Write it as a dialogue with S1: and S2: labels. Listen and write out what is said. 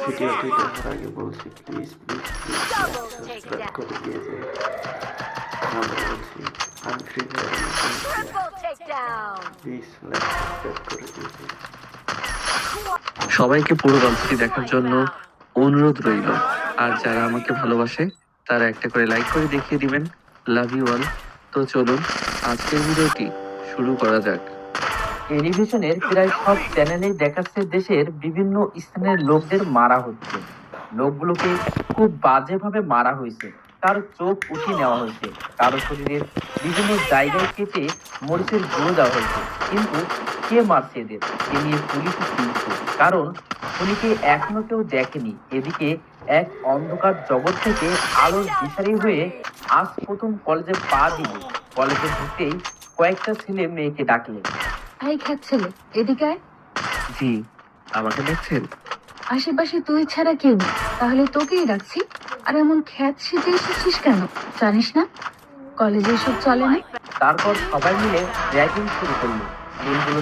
S1: ভিডিওটি দেখার আগে বলছি প্লিজ প্লিজ প্লিজ সাবস্ক্রাইব করে দিয়ে যে আমাদের বলছি আমি ফ্রি ফায়ার প্লিজ সাবস্ক্রাইব করে দিয়ে যে
S2: সবাইকে পুরো গল্পটি দেখার জন্য অনুরোধ রইল। আর যারা আমাকে ভালোবাসে তারা একটা করে লাইক করে দেখিয়ে দিবেন। Love you all. তো চলুন আজকের ভিডিওটি শুরু করা যাক।
S3: টেলিভিশনের প্রায় সব চ্যানেলেই দেখাচ্ছে দেশের বিভিন্ন স্থানের লোকদের মারা হচ্ছে। লোকগুলোকে খুব বাজেভাবে মারা হয়েছে, কারো চোখ উঠিয়ে নেওয়া হয়েছে, কারো শরীরের বিভিন্ন জায়গায় কেটে মরিচের গুঁড়ো দেওয়া হয়েছে। কিন্তু কে মারছে এদের এ নিয়ে পুলিশ চিন্তিত, কারণ খুনিকে এখনো কেউ দেখেনি। এদিকে এক অন্ধকার জগৎ থেকে আলোর দিশারি হয়ে আজ প্রথম কলেজে পা দিল। কলেজে ঢুকতেই কয়েকটা ছেলে মেয়েকে ডাকলে।
S4: ভাই খ্যাত ছেলে, এদিকে আয়।
S2: জি, আমাকে দেখছেন?
S4: আশেপাশে তুই ছাড়া কেউ নেই, তাহলে তোকেই রাখছি। আর এমন খ্যাত সেজে এসেছিস কেন, জানিস না কলেজে এসব চলে না?
S3: তারপর সবাই মিলে র্যাগিং শুরু করলো। দিনগুলো